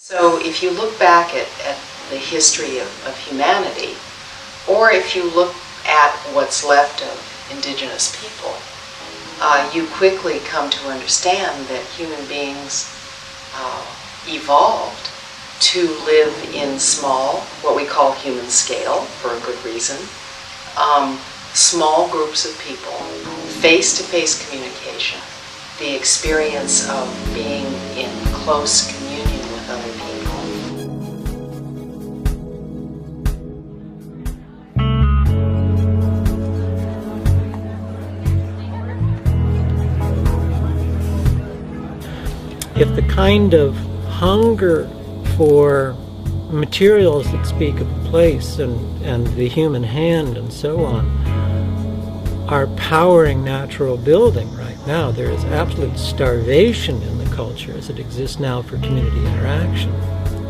So if you look back at the history of humanity, or if you look at what's left of indigenous people, you quickly come to understand that human beings evolved to live in small, what we call human scale, for a good reason, small groups of people, face-to-face communication, the experience of being in close communion with other people. If the kind of hunger for materials that speak of place and the human hand and so on are powering natural building right now, there is absolute starvation in the culture as it exists now for community interaction.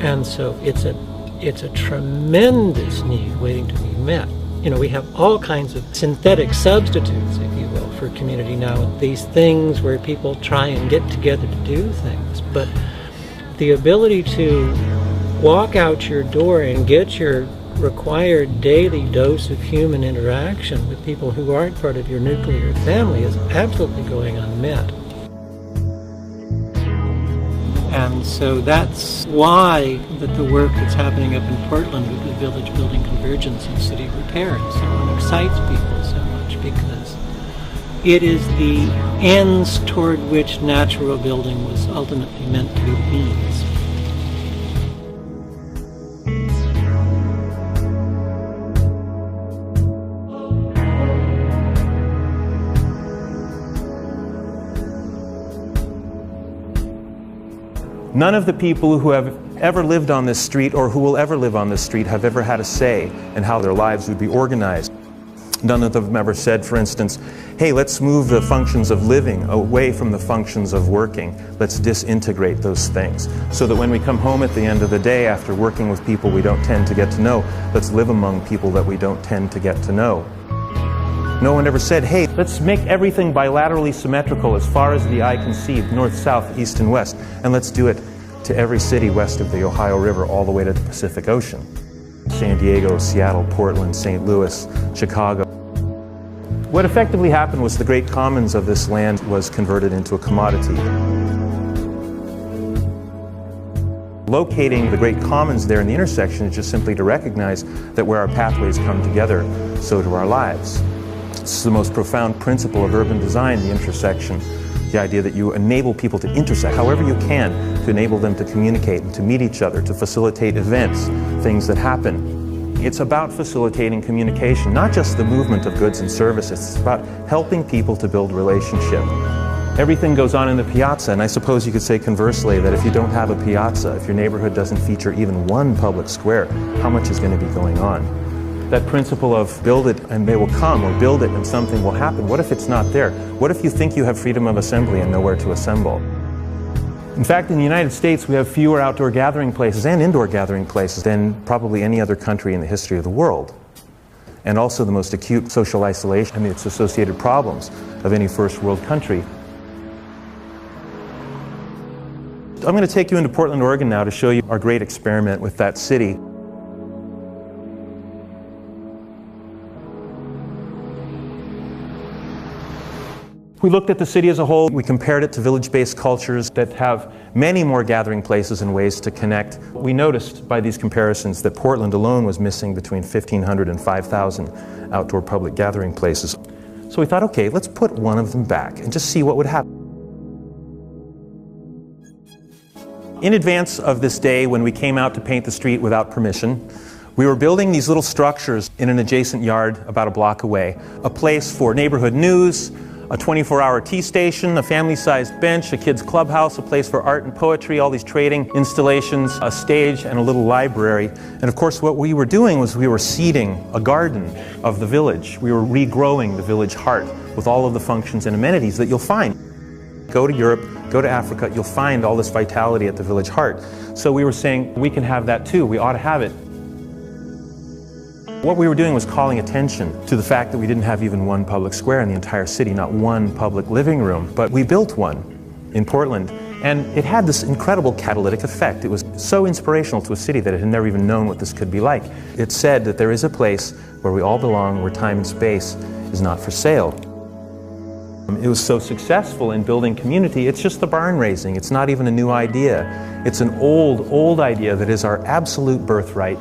And so it's a tremendous need waiting to be met. You know, we have all kinds of synthetic substitutes, if you will, for community now. These things where people try and get together to do things. But the ability to walk out your door and get your required daily dose of human interaction with people who aren't part of your nuclear family is absolutely going unmet. And so that's why that the work that's happening up in Portland with the village building convergence and city repair and so on excites people so much, because it is the ends toward which natural building was ultimately meant to be the means. None of the people who have ever lived on this street or who will ever live on this street have ever had a say in how their lives would be organized. None of them have ever said, for instance, hey, let's move the functions of living away from the functions of working. Let's disintegrate those things so that when we come home at the end of the day after working with people we don't tend to get to know, let's live among people that we don't tend to get to know. No one ever said, hey, let's make everything bilaterally symmetrical as far as the eye can see, north, south, east, and west, and let's do it to every city west of the Ohio River all the way to the Pacific Ocean. San Diego, Seattle, Portland, St. Louis, Chicago. What effectively happened was the great commons of this land was converted into a commodity. Locating the great commons there in the intersection is just simply to recognize that where our pathways come together, so do our lives. This is the most profound principle of urban design, the intersection. The idea that you enable people to intersect however you can to enable them to communicate and to meet each other, to facilitate events, things that happen. It's about facilitating communication, not just the movement of goods and services. It's about helping people to build relationship. Everything goes on in the piazza, and I suppose you could say conversely that if you don't have a piazza, if your neighborhood doesn't feature even one public square, how much is going to be going on? That principle of build it and they will come, or build it and something will happen. What if it's not there? What if you think you have freedom of assembly and nowhere to assemble? In fact, in the United States, we have fewer outdoor gathering places and indoor gathering places than probably any other country in the history of the world. And also the most acute social isolation and its associated problems of any first world country. I'm going to take you into Portland, Oregon now to show you our great experiment with that city. We looked at the city as a whole. We compared it to village-based cultures that have many more gathering places and ways to connect. We noticed by these comparisons that Portland alone was missing between 1,500 and 5,000 outdoor public gathering places. So we thought, okay, let's put one of them back and just see what would happen. In advance of this day, when we came out to paint the street without permission, we were building these little structures in an adjacent yard about a block away. A place for neighborhood news, a 24-hour tea station, a family-sized bench, a kids' clubhouse, a place for art and poetry, all these trading installations, a stage, and a little library. And of course, what we were doing was we were seeding a garden of the village. We were regrowing the village heart with all of the functions and amenities that you'll find. Go to Europe, go to Africa, you'll find all this vitality at the village heart. So we were saying, we can have that too, we ought to have it. What we were doing was calling attention to the fact that we didn't have even one public square in the entire city, not one public living room. But we built one in Portland, and it had this incredible catalytic effect. It was so inspirational to a city that it had never even known what this could be like. It said that there is a place where we all belong, where time and space is not for sale. It was so successful in building community, it's just the barn raising. It's not even a new idea. It's an old idea that is our absolute birthright.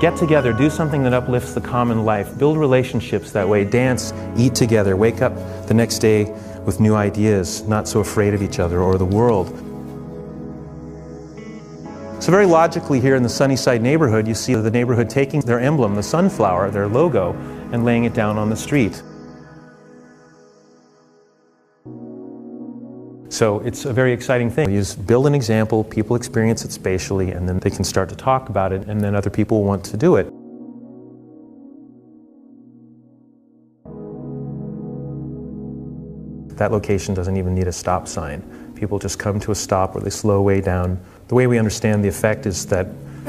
Get together, do something that uplifts the common life, build relationships that way, dance, eat together, wake up the next day with new ideas, not so afraid of each other or the world. So very logically here in the Sunnyside neighborhood, you see the neighborhood taking their emblem, the sunflower, their logo, and laying it down on the street. So it's a very exciting thing. You just build an example, people experience it spatially, and then they can start to talk about it, and then other people want to do it. That location doesn't even need a stop sign. People just come to a stop or they slow way down. The way we understand the effect is that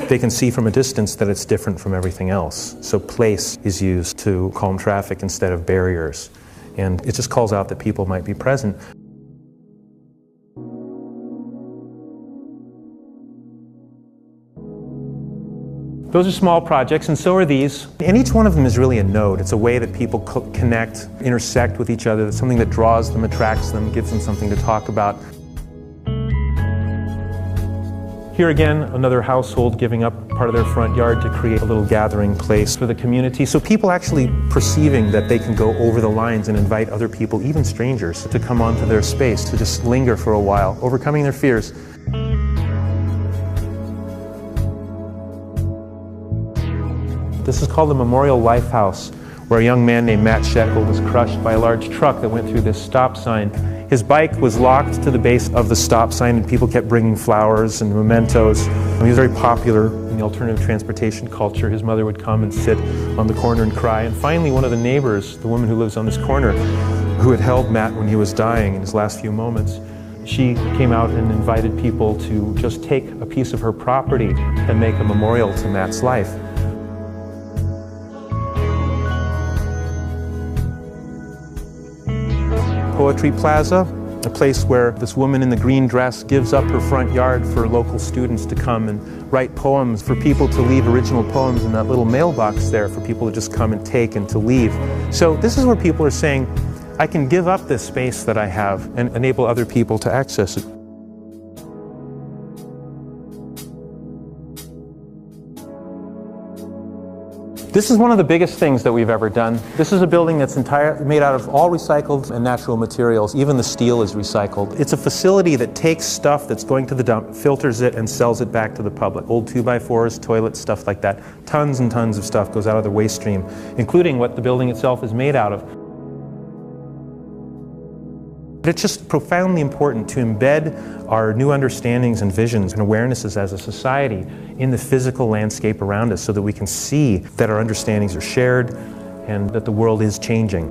they can see from a distance that it's different from everything else. So place is used to calm traffic instead of barriers. And it just calls out that people might be present. Those are small projects, and so are these. And each one of them is really a node. It's a way that people connect, intersect with each other. It's something that draws them, attracts them, gives them something to talk about. Here again, another household giving up part of their front yard to create a little gathering place for the community. So people actually perceiving that they can go over the lines and invite other people, even strangers, to come onto their space, to just linger for a while, overcoming their fears. This is called the Memorial Lifehouse, where a young man named Matt Shekel was crushed by a large truck that went through this stop sign. His bike was locked to the base of the stop sign, and people kept bringing flowers and mementos. He was very popular in the alternative transportation culture. His mother would come and sit on the corner and cry. And finally, one of the neighbors, the woman who lives on this corner, who had held Matt when he was dying in his last few moments, she came out and invited people to just take a piece of her property and make a memorial to Matt's life. Poetry Plaza, a place where this woman in the green dress gives up her front yard for local students to come and write poems, for people to leave original poems in that little mailbox there for people to just come and take and to leave. So this is where people are saying, I can give up this space that I have and enable other people to access it. This is one of the biggest things that we've ever done. This is a building that's made out of all recycled and natural materials. Even the steel is recycled. It's a facility that takes stuff that's going to the dump, filters it, and sells it back to the public. Old 2x4s, toilets, stuff like that. Tons and tons of stuff goes out of the waste stream, including what the building itself is made out of. It's just profoundly important to embed our new understandings and visions and awarenesses as a society in the physical landscape around us so that we can see that our understandings are shared and that the world is changing.